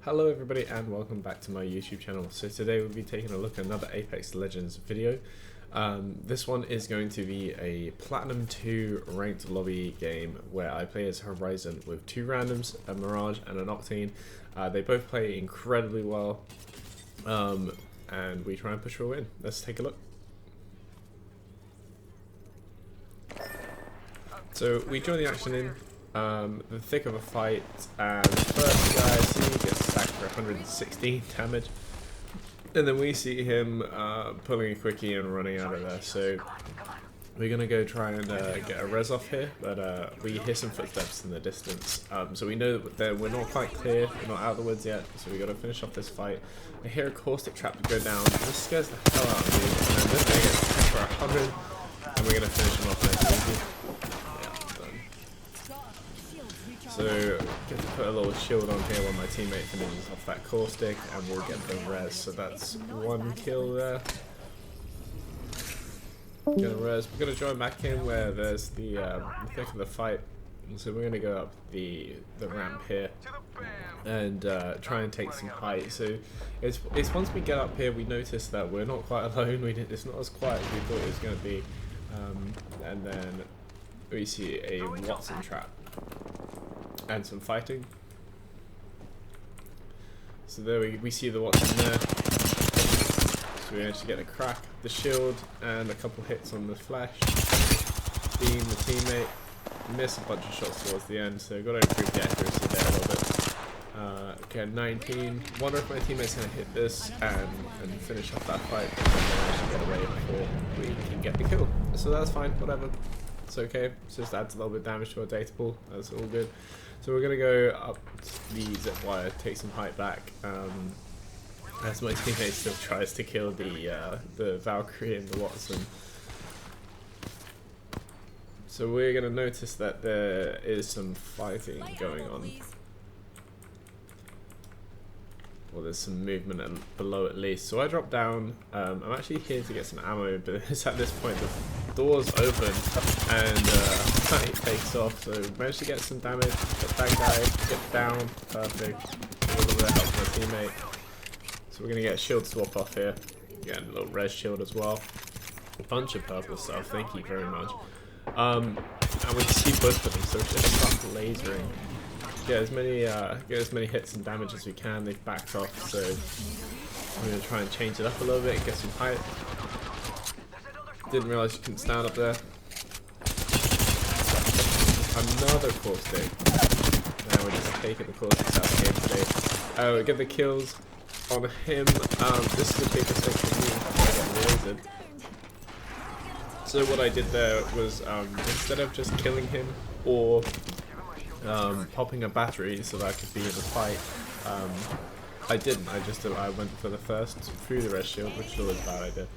Hello everybody and welcome back to my YouTube channel. So today we'll be taking a look at another Apex Legends video. This one is going to be a Platinum 2 ranked lobby game where I play as Horizon with two randoms, a Mirage and an Octane. They both play incredibly well and we try and push for a win. Let's take a look. So we join the action in the thick of a fight, and first guy I see gets sacked for 116 damage, and then we see him pulling a quickie and running out of there. So we're gonna go try and get a res off here, but we hear some footsteps in the distance, so we know that we're not quite clear, we're not out of the woods yet, so we gotta finish off this fight. I hear a caustic trap go down, this scares the hell out of me, and then this guy gets sacked for 100, and we're gonna finish him off nice and easy. So get to put a little shield on here while my teammate finishes off that caustic, and we'll get the res. So that's one kill there. Get a res. We're gonna join back in where there's the thick of the fight. So we're gonna go up the ramp here and try and take some height. So it's once we get up here, we notice that we're not quite alone. It's not as quiet as we thought it was gonna be, and then we see a Watson trap and some fighting. So there we see the Watson there. So we managed to get a crack, the shield, and a couple hits on the flash. Beam the teammate, miss a bunch of shots towards the end, so got to improve the accuracy there a little bit. Okay, 19. Wonder if my teammate's gonna hit this and finish off that fight, and then manage to get away before we can get the kill. So that's fine, whatever. It's okay. It's just adds a little bit of damage to our data pool. That's all good. So we're gonna go up the zip wire, take some height back. As my teammate still tries to kill the Valkyrie and the Watson. So we're gonna notice that there is some fighting going on. Well, there's some movement below at least. So I drop down. I'm actually here to get some ammo, but it's at this point the doors open and fight takes off. So managed to get some damage. Got that guy, get down, perfect. A little bit of help from my teammate. So we're gonna get a shield swap off here. Get a little res shield as well. A bunch of purple stuff. Thank you very much. And we can see both of them, so we just start lasering. Get as many hits and damage as we can. They've backed off, so I'm gonna try and change it up a little bit, get some height. Didn't realize you couldn't stand up there. Another caustic. Now we're just taking the caustics out of the game today. We get the kills on him. This is a big mistake for me. I get lasered. So what I did there was instead of just killing him or popping a battery so that I could be in a fight, I didn't. I went for the first through the red shield, which was a bad idea,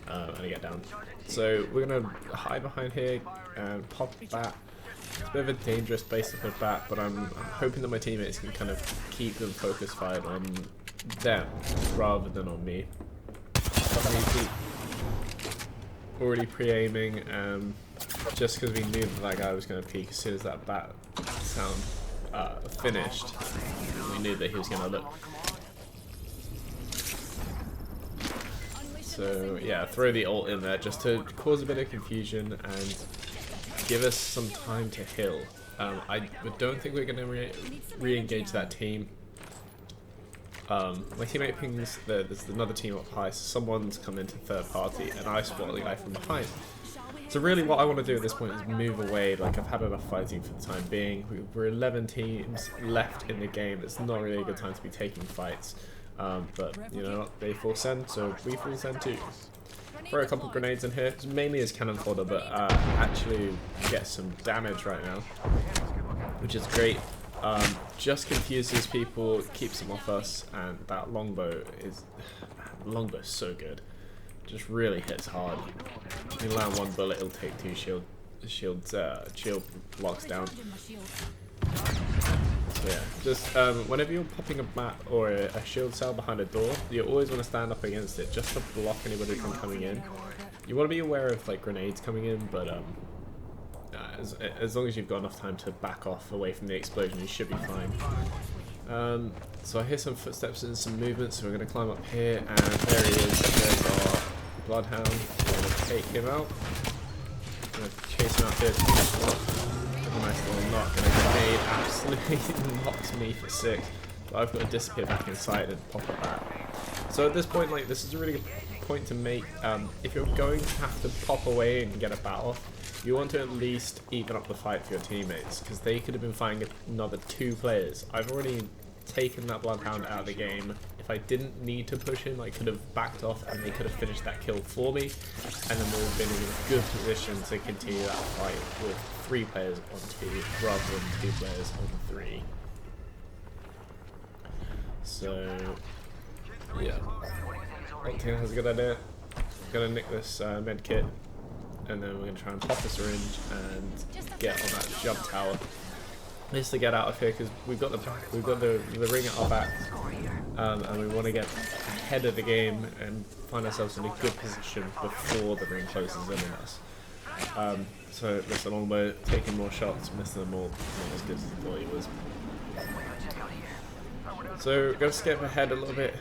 and I get down. So we're gonna hide behind here and pop bat. It's a bit of a dangerous base to put bat, but I'm hoping that my teammates can kind of keep them focus fired on them rather than on me. Already pre-aiming, just because we knew that guy was going to peek as soon as that bat sound finished. We knew that he was going to look. So yeah, throw the ult in there just to cause a bit of confusion and give us some time to heal. I don't think we're going to re-engage that team. My teammate pings there's another team up high, so someone's come into third party and I spot the guy from behind. So really what I want to do at this point is move away. Like, I've had enough fighting for the time being. We're 11 teams left in the game. It's not really a good time to be taking fights, but you know, they full send, so we full send too. Throw a couple grenades in here. It's mainly as cannon fodder, but actually get some damage right now, which is great. Just confuses people, keeps them off us, and that longbow is so good. Just really hits hard. You land one bullet, it'll take two shield blocks down. So yeah, just whenever you're popping a mat or a shield cell behind a door, you always want to stand up against it just to block anybody from coming in. You want to be aware of like grenades coming in, but as long as you've got enough time to back off away from the explosion, you should be fine. So I hear some footsteps and some movement, so we're going to climb up here, and there he is. There's our Bloodhound. We're going to take him out. I'm going to chase him out here. A nice little knock, and a grenade absolutely knocks me for 6. But I've got to disappear back inside and pop it back. So at this point, like, this is a really good point to make. If you're going to have to pop away and get a battle off, you want to at least even up the fight for your teammates, because they could have been fighting another 2 players. I've already taken that Bloodhound out of the game. If I didn't need to push him, I could have backed off and they could have finished that kill for me, and then we would have been in a good position to continue that fight with 3 players on 2 rather than 2 players on 3. So yeah, Octane has a good idea. We're gonna nick this med kit, and then we're gonna try and pop a syringe and get on that jump tower. Just to get out of here, because we've got the ring at our back, and we want to get ahead of the game and find ourselves in a good position before the ring closes in on us. So that's a long way, taking more shots, missing them all, not as good as I thought he was. So we're going to skip ahead a little bit,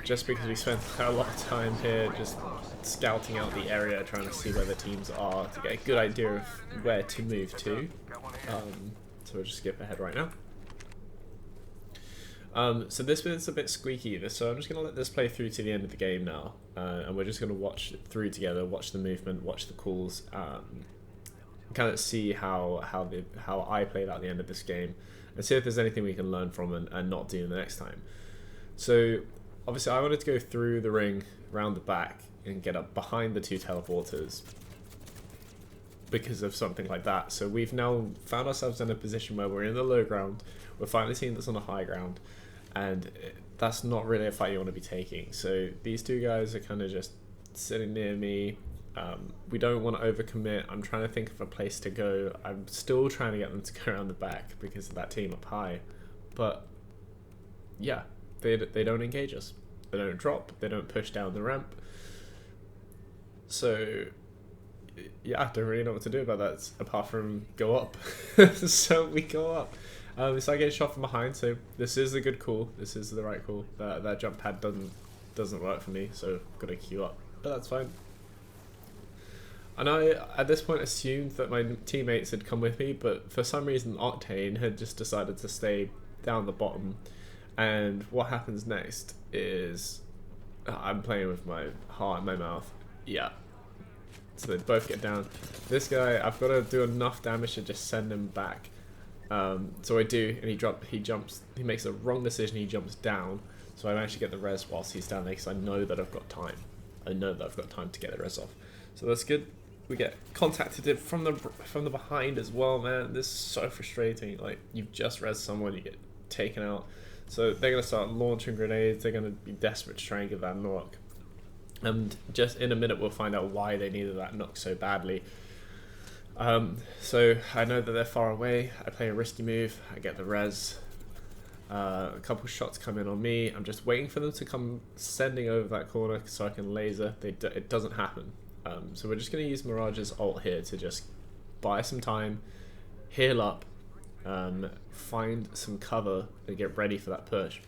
just because we spent a lot of time here just scouting out the area, trying to see where the teams are to get a good idea of where to move to. So we'll just skip ahead right now. So this bit's a bit squeaky, so I'm just going to let this play through to the end of the game now, and we're just going to watch it through together, watch the movement, watch the calls, kind of see how I played out the end of this game, and see if there's anything we can learn from and not do the next time. So obviously I wanted to go through the ring, round the back, and get up behind the 2 teleporters because of something like that. So we've now found ourselves in a position where we're in the low ground, we're fighting a team that's on the high ground, and that's not really a fight you want to be taking. So these 2 guys are kind of just sitting near me. We don't want to overcommit. I'm trying to think of a place to go. I'm still trying to get them to go around the back because of that team up high, but yeah, they don't engage us, they don't drop, they don't push down the ramp. So yeah, I don't really know what to do about that apart from go up. So we go up. So I get shot from behind, so this is a good call, this is the right call. That jump pad doesn't work for me, so I've got to queue up, but that's fine. And I, at this point, assumed that my teammates had come with me, but for some reason Octane had just decided to stay down the bottom. And what happens next is I'm playing with my heart in my mouth. Yeah. So they both get down. This guy, I've got to do enough damage to just send him back. So I do, and he makes a wrong decision, he jumps down. So I manage to get the res whilst he's down there, because I know that I've got time. I know that I've got time to get the res off. So that's good. We get contacted from the behind as well, man. This is so frustrating. Like, you've just res someone, you get taken out. So they're gonna start launching grenades. They're gonna be desperate to try and get that knock. And just in a minute, we'll find out why they needed that knock so badly. So I know that they're far away. I play a risky move. I get the res. A couple shots come in on me. I'm just waiting for them to come sending over that corner so I can laser. It doesn't happen. So we're just going to use Mirage's ult here to just buy some time, heal up, find some cover, and get ready for that push.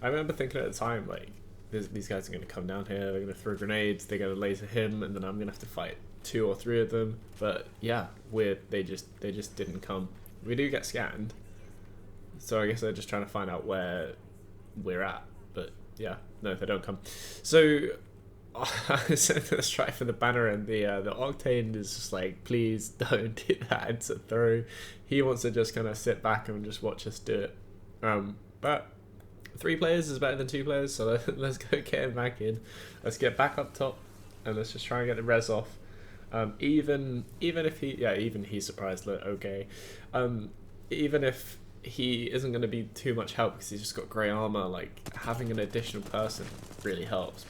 I remember thinking at the time, like, these guys are going to come down here, they're going to throw grenades, they're going to laser him, and then I'm going to have to fight 2 or 3 of them. But yeah, they just didn't come. We do get scanned, so I guess they're just trying to find out where we're at. But yeah, no, they don't come. So let's try for the banner, and the Octane is just like, please don't do that. It's a throw. He wants to just kind of sit back and just watch us do it. But 3 players is better than 2 players, so let's go get him back in. Let's get back up top, and let's just try and get the res off. Even if he's surprised. Like, okay, even if he isn't going to be too much help because he's just got grey armor, like, having an additional person really helps.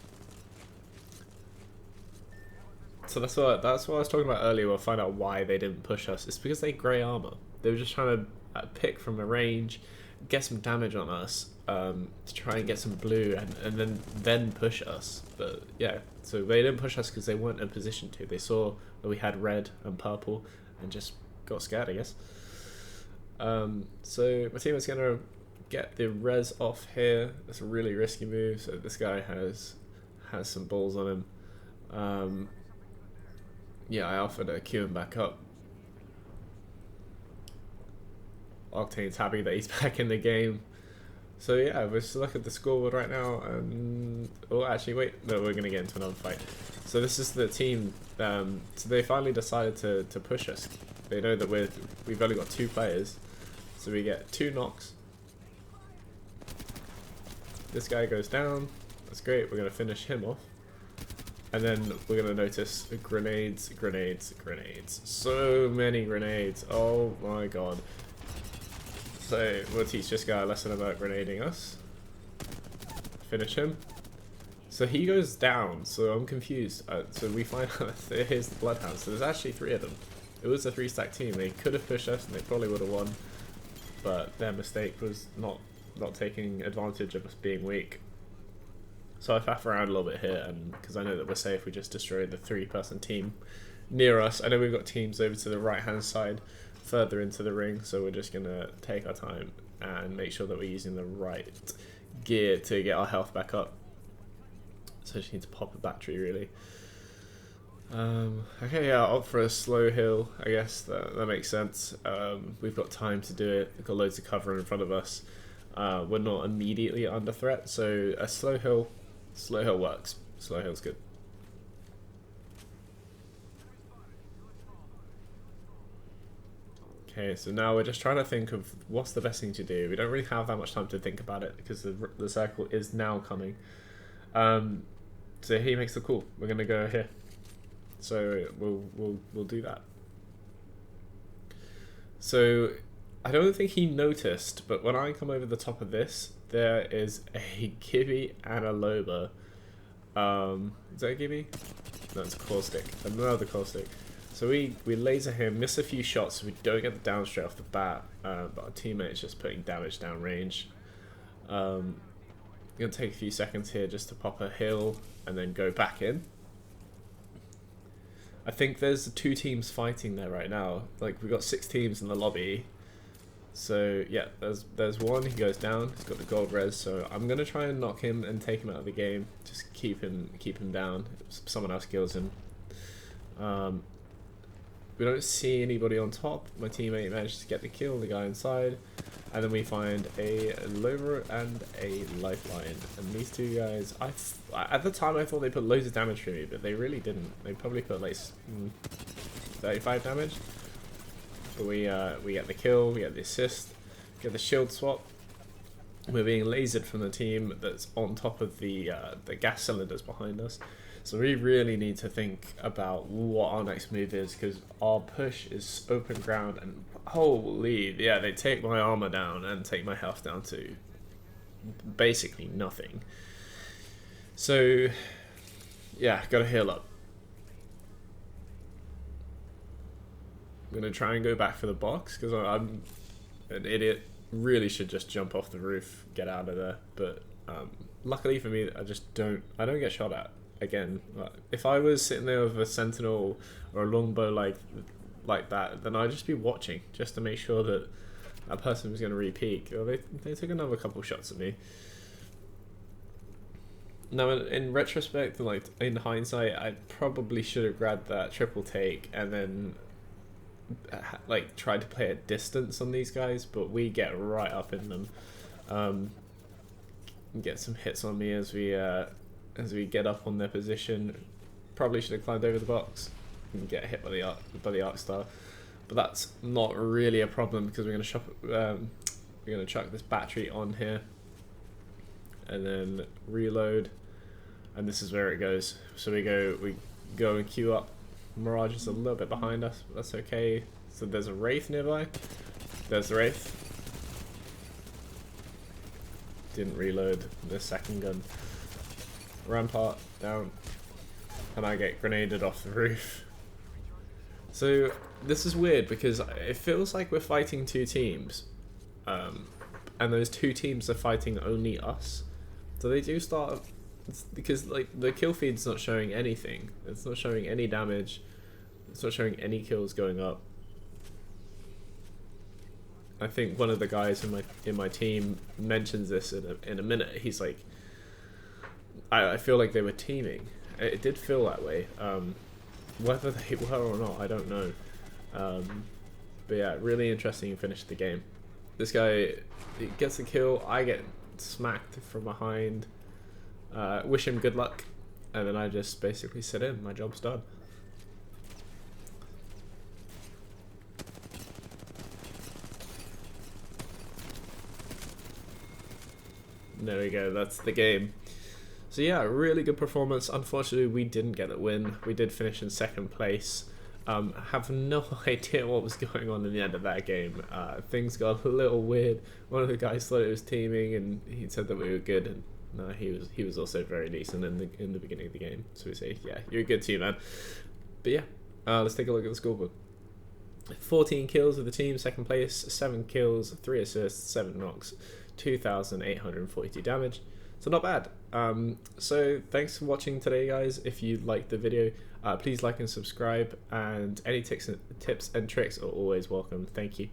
So that's what I was talking about earlier. We'll find out why they didn't push us. It's because they grey armor. They were just trying to pick from a range, get some damage on us, to try and get some blue, and then push us. But yeah, so they didn't push us because they weren't in a position to. They saw that we had red and purple and just got scared, I guess. So my team is gonna get the res off here. It's a really risky move. So this guy has some balls on him. Yeah, I offered to queue him back up. Octane's happy that he's back in the game. So yeah, we're just looking at the scoreboard right now, and oh, actually, wait, no, we're gonna get into another fight. So this is the team. So they finally decided to push us. They know that we've only got 2 players, so we get 2 knocks. This guy goes down. That's great. We're gonna finish him off, and then we're gonna notice grenades, grenades, grenades. So many grenades. Oh my god. So we'll teach this guy a lesson about grenading us. Finish him. So he goes down, so I'm confused. So we find out here's the Bloodhound. So there's actually 3 of them. It was a 3-stack team. They could have pushed us and they probably would have won. But their mistake was not taking advantage of us being weak. So I faff around a little bit here, and because I know that we're safe, we just destroyed the 3-person team near us. I know we've got teams over to the right hand side, further into the ring, so we're just gonna take our time and make sure that we're using the right gear to get our health back up. So I just need to pop a battery, really. Okay, yeah, I'll opt for a slow hill. I guess that makes sense. We've got time to do it. We've got loads of cover in front of us. We're not immediately under threat, so a slow hill works. Slow hill's good. Okay, so now we're just trying to think of what's the best thing to do. We don't really have that much time to think about it because the circle is now coming. So he makes the call. We're gonna go here. So we'll do that. So I don't think he noticed, but when I come over the top of this, there is a Gibby and a Loba. Is that a Gibby? No, it's a caustic. Another caustic. So we laser him, miss a few shots, so we don't get the down straight off the bat, but our teammate's just putting damage down range. I'm gonna take a few seconds here just to pop a heal and then go back in. I think there's 2 teams fighting there right now. Like, we've got 6 teams in the lobby. So yeah, there's one. He goes down. He's got the gold res. So I'm gonna try and knock him and take him out of the game. Just keep him down. Someone else kills him. We don't see anybody on top. My teammate managed to get the kill, the guy inside, and then we find a Lover and a Lifeline. And these 2 guys, at the time I thought they put loads of damage for me, but they really didn't. They probably put like 35 damage. But we get the kill, we get the assist, get the shield swap. We're being lasered from the team that's on top of the gas cylinders behind us. So we really need to think about what our next move is, because our push is open ground, and holy, yeah, they take my armor down and take my health down to basically nothing. So yeah, gotta heal up. I'm gonna try and go back for the box because I'm an idiot. Really should just jump off the roof, get out of there. But luckily for me, I don't get shot at. Again, if I was sitting there with a sentinel or a longbow like that, then I'd just be watching just to make sure that that person was going to re-peek. Well, they took another couple shots at me. Now, in retrospect, like in hindsight, I probably should have grabbed that triple take and then like tried to play at distance on these guys, but we get right up in them. Get some hits on me as we get up on their position. Probably should have climbed over the box and get hit by the arc star, but that's not really a problem because we're gonna chuck this battery on here and then reload, and this is where it goes. So we go and queue up. Mirage is a little bit behind us, but that's okay. So there's a Wraith nearby. There's the Wraith. Didn't reload the second gun. Rampart down, and I get grenaded off the roof. So this is weird because it feels like we're fighting 2 teams, and those 2 teams are fighting only us. So they do start, because like the kill feed's not showing anything. It's not showing any damage. It's not showing any kills going up. I think one of the guys in my team mentions this in a minute. He's like, I feel like they were teaming. It did feel that way. Whether they were or not, I don't know. But yeah, really interesting finish to the game. This guy gets the kill, I get smacked from behind, wish him good luck, and then I just basically sit in. My job's done. There we go, that's the game. So yeah, really good performance. Unfortunately, we didn't get the win. We did finish in second place. Have no idea what was going on in the end of that game. Things got a little weird. One of the guys thought it was teaming, and he said that we were good. And no, he was also very decent in the beginning of the game. So we say, yeah, you're a good team, man. But yeah, let's take a look at the scoreboard. 14 kills with the team, second place. 7 kills, 3 assists, 7 knocks, 2,842 damage. So not bad. So thanks for watching today, guys. If you liked the video, please like and subscribe, and any tips and tricks are always welcome. Thank you.